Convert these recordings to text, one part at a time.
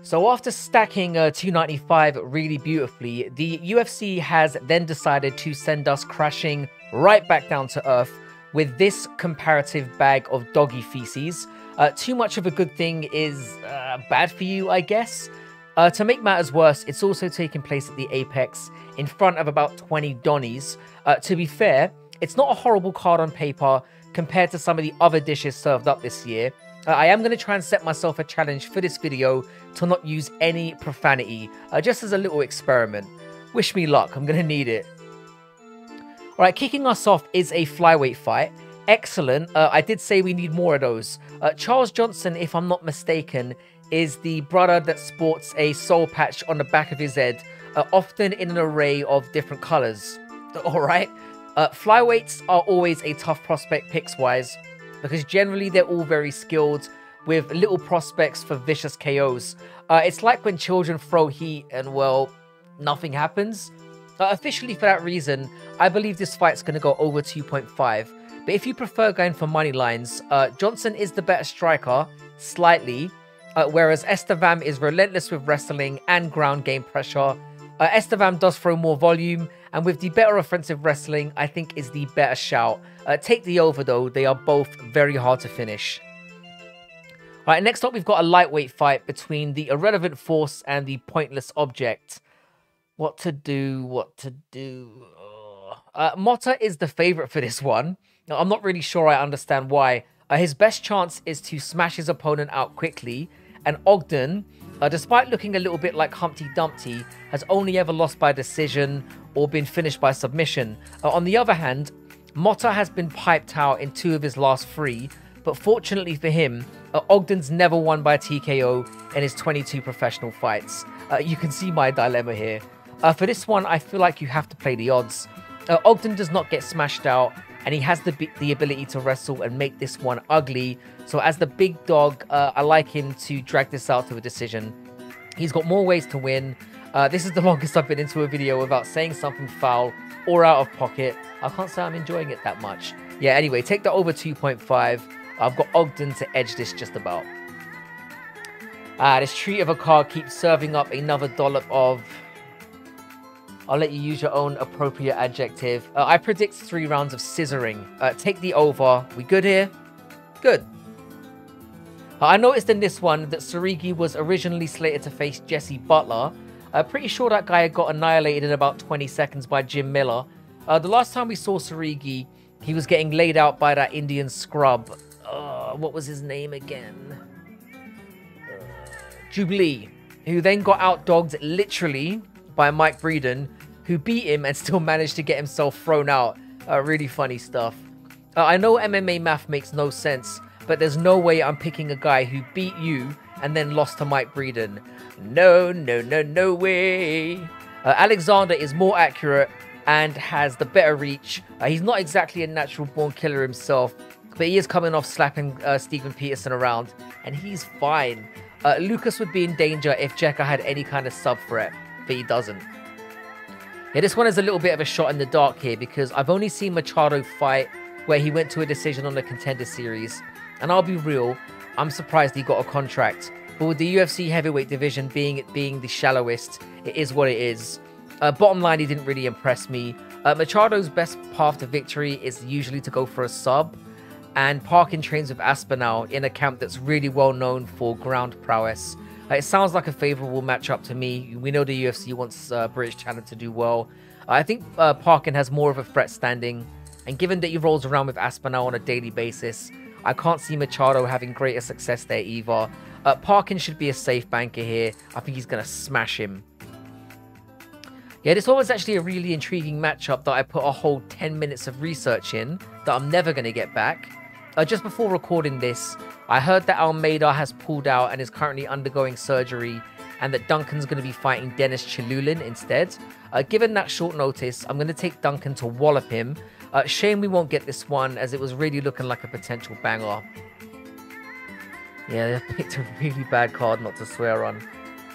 So after stacking 295 really beautifully, the UFC has then decided to send us crashing right back down to earth with this comparative bag of doggy feces. Too much of a good thing is bad for you, I guess. To make matters worse, it's also taking place at the Apex in front of about 20 Donnies. To be fair, it's not a horrible card on paper compared to some of the other dishes served up this year. I am going to try and set myself a challenge for this video to not use any profanity, just as a little experiment. Wish me luck, I'm going to need it. Alright, kicking us off is a flyweight fight. Excellent, I did say we need more of those. Charles Johnsson, if I'm not mistaken, is the brother that sports a soul patch on the back of his head, often in an array of different colours. Alright, flyweights are always a tough prospect picks-wise, because generally they're all very skilled with little prospects for vicious KOs. It's like when children throw heat and, well, nothing happens. Officially for that reason, I believe this fight's going to go over 2.5. But if you prefer going for money lines, Johnsson is the better striker, slightly, whereas Estevam is relentless with wrestling and ground game pressure. Estevam does throw more volume, and with the better offensive wrestling, I think is the better shout. Take the over though, they are both very hard to finish. Alright, next up we've got a lightweight fight between the irrelevant force and the pointless object. What to do, what to do... Motta is the favourite for this one. Now, I'm not really sure I understand why. His best chance is to smash his opponent out quickly, and Ogden, despite looking a little bit like Humpty Dumpty, has only ever lost by decision or been finished by submission. On the other hand, Motta has been piped out in 2 of his last 3, but fortunately for him, Ogden's never won by TKO in his 22 professional fights. You can see my dilemma here. For this one, I feel like you have to play the odds. Ogden does not get smashed out, and he has the ability to wrestle and make this one ugly. So as the big dog, I like him to drag this out to a decision. He's got more ways to win. This is the longest I've been into a video without saying something foul or out of pocket. I can't say I'm enjoying it that much. Yeah, anyway, take that over 2.5. I've got Ogden to edge this just about. This treat of a card keeps serving up another dollop of... I'll let you use your own appropriate adjective. I predict 3 rounds of scissoring. Take the over. We good here? Good. I noticed in this one that Sarigih was originally slated to face Jesse Butler. Pretty sure that guy got annihilated in about 20 seconds by Jim Miller. The last time we saw Sarigih, he was getting laid out by that Indian scrub. What was his name again? Jubilee, who then got outdogged literally by Mike Breeden, who beat him and still managed to get himself thrown out. Really funny stuff. I know MMA math makes no sense, but there's no way I'm picking a guy who beat you and then lost to Mike Breeden. No, no, no, no way. Alexander is more accurate and has the better reach. He's not exactly a natural born killer himself, but he is coming off slapping Steven Peterson around, and he's fine. Lucas would be in danger if Jekka had any kind of sub threat, but he doesn't. Yeah, this one is a little bit of a shot in the dark here because I've only seen Machado fight where he went to a decision on the Contender Series, and I'll be real, I'm surprised he got a contract. But with the UFC heavyweight division being the shallowest, it is what it is. Bottom line, he didn't really impress me. Machado's best path to victory is usually to go for a sub, and Parkin trains with Aspinall in a camp that's really well known for ground prowess. It sounds like a favourable matchup to me. We know the UFC wants British talent to do well. I think Parkin has more of a threat standing, and given that he rolls around with Aspinall on a daily basis, I can't see Machado having greater success there either. Parkin should be a safe banker here. I think he's going to smash him. Yeah, this one was actually a really intriguing matchup that I put a whole 10 minutes of research in that I'm never going to get back. Just before recording this, I heard that Almeida has pulled out and is currently undergoing surgery, and that Duncan's going to be fighting Dennis Chilulin instead. Given that short notice, I'm going to take Duncan to wallop him. Shame we won't get this one, as it was really looking like a potential banger. Yeah, they picked a really bad card not to swear on.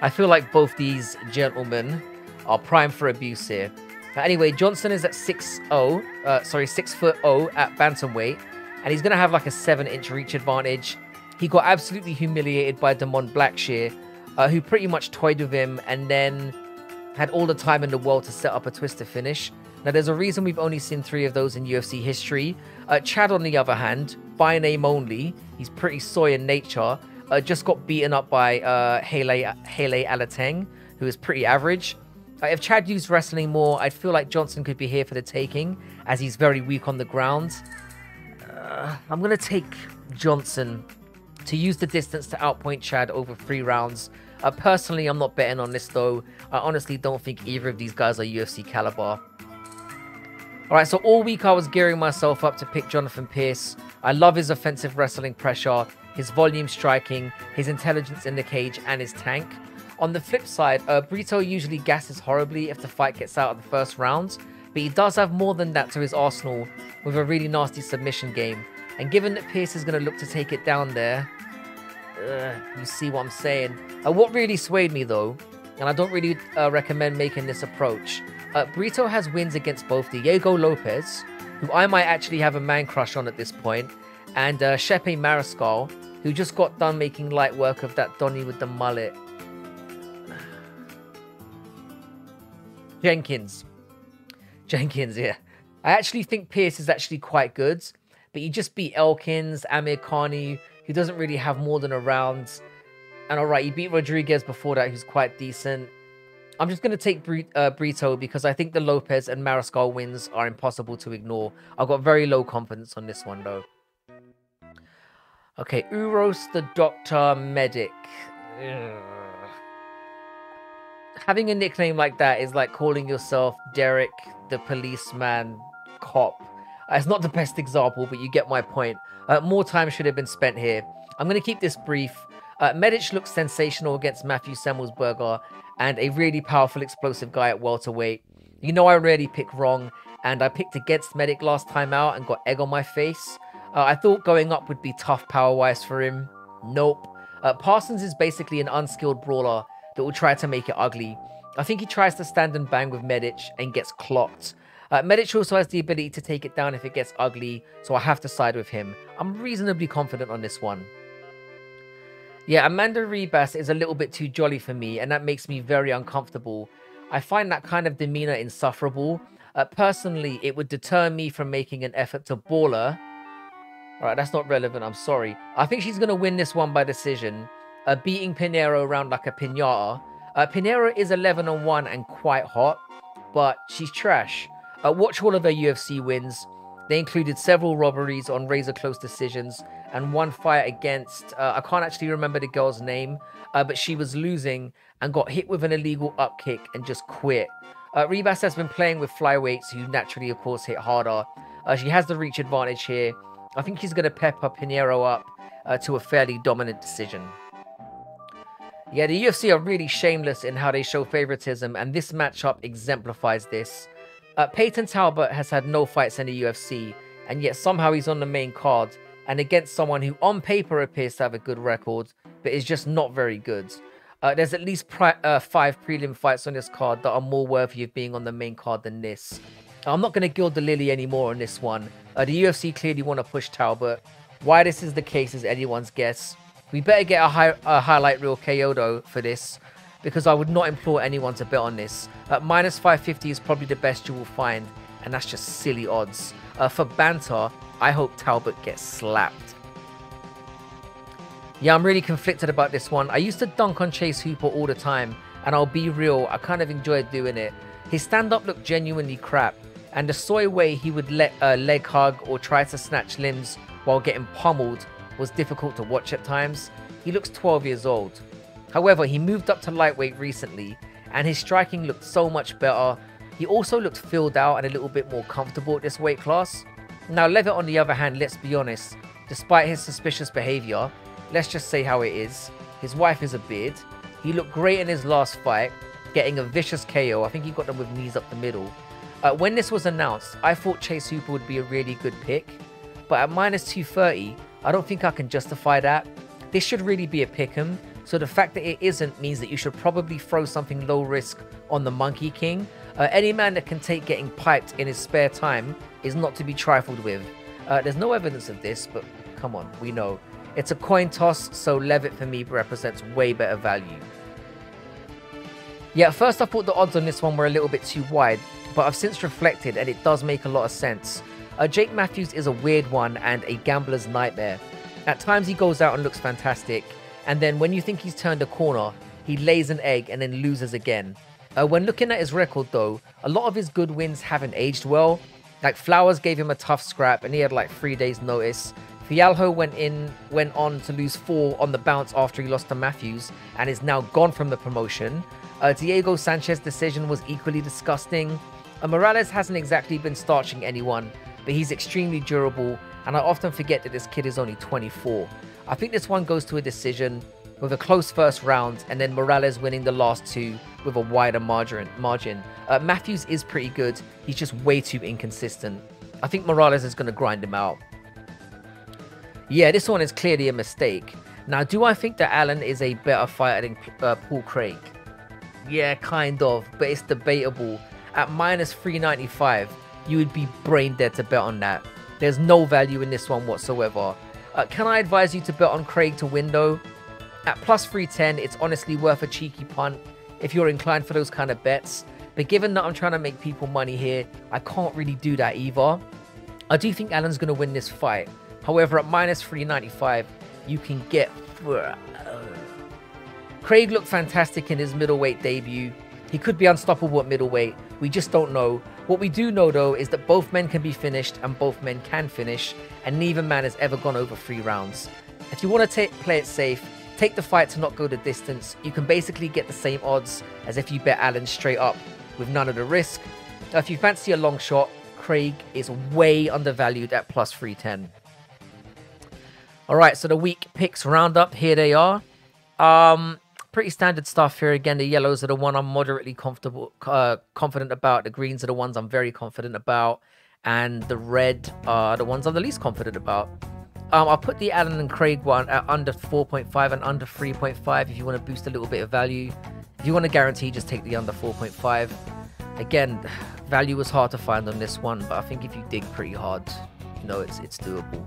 I feel like both these gentlemen are prime for abuse here. Anyway, Johnsson is at 6'0", 6'0" at bantamweight, and he's going to have like a 7-inch reach advantage. He got absolutely humiliated by Damon Blackshear. who pretty much toyed with him and then had all the time in the world to set up a twister finish. Now, there's a reason we've only seen 3 of those in UFC history. Chad, on the other hand, by name only, he's pretty soy in nature. Just got beaten up by Hele Alateng, who is pretty average. If Chad used wrestling more, I'd feel like Johnsson could be here for the taking, as he's very weak on the ground. I'm going to take Johnsson to use the distance to outpoint Chad over 3 rounds. Personally, I'm not betting on this, though. I honestly don't think either of these guys are UFC caliber. Alright, so all week I was gearing myself up to pick Jonathan Pearce. I love his offensive wrestling pressure, his volume striking, his intelligence in the cage, and his tank. On the flip side, Brito usually gasses horribly if the fight gets out of the first round, but he does have more than that to his arsenal with a really nasty submission game. And given that Pearce is going to look to take it down there, you see what I'm saying. What really swayed me, though, and I don't really recommend making this approach, Brito has wins against both Diego Lopez, who I might actually have a man crush on at this point, and Shepe Mariscal, who just got done making light work of that Donny with the mullet. Jenkins, yeah. I actually think Pearce is actually quite good, but he just beat Elkins, Amir Khani, who doesn't really have more than a round. And alright, he beat Rodriguez before that, who's quite decent. I'm just going to take Brito because I think the Lopez and Mariscal wins are impossible to ignore. I've got very low confidence on this one, though. Okay, Uros the Doctor Medic. Ugh. Having a nickname like that is like calling yourself Derek the Policeman Cop. It's not the best example, but you get my point. More time should have been spent here. I'm going to keep this brief. Medic looks sensational against Matthew Semmelsberger, and a really powerful, explosive guy at welterweight. You know I rarely pick wrong, and I picked against Medic last time out and got egg on my face. I thought going up would be tough power-wise for him. Nope. Parsons is basically an unskilled brawler that will try to make it ugly. I think he tries to stand and bang with Medic and gets clocked. Medic also has the ability to take it down if it gets ugly, so I have to side with him. I'm reasonably confident on this one. Yeah, Amanda Ribas is a little bit too jolly for me, and that makes me very uncomfortable. I find that kind of demeanor insufferable. Personally, it would deter me from making an effort to ball her. Alright, that's not relevant, I'm sorry. I think she's going to win this one by decision, beating Pinheiro around like a piñata. Pinheiro is 11-1 and quite hot, but she's trash. Watch all of her UFC wins. They included several robberies on razor-close decisions, and one fight against, I can't actually remember the girl's name, but she was losing and got hit with an illegal upkick and just quit. Ribas has been playing with flyweights, who naturally, of course, hit harder. She has the reach advantage here. I think she's going to pepper Pinheiro up to a fairly dominant decision. Yeah, the UFC are really shameless in how they show favoritism, and this matchup exemplifies this. Peyton Talbott has had no fights in the UFC, and yet somehow he's on the main card, and against someone who on paper appears to have a good record, but is just not very good. There's at least 5 prelim fights on this card that are more worthy of being on the main card than this. I'm not going to gild the lily anymore on this one. The UFC clearly want to push Talbott. Why this is the case is anyone's guess. We better get a highlight reel KO though for this, because I would not implore anyone to bet on this. Minus 550 is probably the best you will find, and that's just silly odds. For banter, I hope Talbott gets slapped. Yeah, I'm really conflicted about this one. I used to dunk on Chase Hooper all the time, and I'll be real, I kind of enjoyed doing it. His stand-up looked genuinely crap, and the soy way he would let a leg hug or try to snatch limbs while getting pummeled was difficult to watch at times. He looks 12 years old. However, he moved up to lightweight recently, and his striking looked so much better. He also looked filled out and a little bit more comfortable at this weight class. Now, Leavitt, on the other hand, let's be honest, despite his suspicious behavior, let's just say how it is, his wife is a beard. He looked great in his last fight, getting a vicious KO. I think he got them with knees up the middle. When this was announced, I thought Chase Hooper would be a really good pick, but at minus 230, I don't think I can justify that. This should really be a pick'em. So the fact that it isn't means that you should probably throw something low risk on the Monkey King. Any man that can take getting piped in his spare time is not to be trifled with. There's no evidence of this, but come on, we know. It's a coin toss, so Leavitt for me represents way better value. Yeah, at first I thought the odds on this one were a little bit too wide, but I've since reflected and it does make a lot of sense. Jake Matthews is a weird one and a gambler's nightmare. At times he goes out and looks fantastic, and then when you think he's turned a corner, he lays an egg and then loses again. When looking at his record though, a lot of his good wins haven't aged well. Like Flowers gave him a tough scrap and he had like 3 days notice. Fialho went on to lose 4 on the bounce after he lost to Matthews and is now gone from the promotion. Diego Sanchez's decision was equally disgusting. Morales hasn't exactly been starching anyone, but he's extremely durable, and I often forget that this kid is only 24. I think this one goes to a decision with a close first round, and then Morales winning the last 2 with a wider margin. Matthews is pretty good, he's just way too inconsistent. I think Morales is going to grind him out. Yeah, this one is clearly a mistake. Now, do I think that Allen is a better fighter than Paul Craig? Yeah, kind of, but it's debatable. At minus 395, you would be brain dead to bet on that. There's no value in this one whatsoever. Can I advise you to bet on Craig to win though? At plus 310, it's honestly worth a cheeky punt if you're inclined for those kind of bets. But given that I'm trying to make people money here, I can't really do that either. I do think Allen's going to win this fight. However, at minus 395, you can get... Craig looked fantastic in his middleweight debut. He could be unstoppable at middleweight. We just don't know. What we do know, though, is that both men can be finished and both men can finish, and neither man has ever gone over 3 rounds. If you want to play it safe, take the fight to not go the distance. You can basically get the same odds as if you bet Allen straight up with none of the risk. If you fancy a long shot, Craig is way undervalued at plus 310. Alright, so the week picks roundup. Here they are. Pretty standard stuff here. Again, the yellows are the one I'm moderately confident about. The greens are the ones I'm very confident about. And the red are the ones I'm the least confident about. I'll put the Allen and Craig one at under 4.5 and under 3.5 if you want to boost a little bit of value. If you want to guarantee, just take the under 4.5. Again, value was hard to find on this one, but I think if you dig pretty hard, you know, it's doable.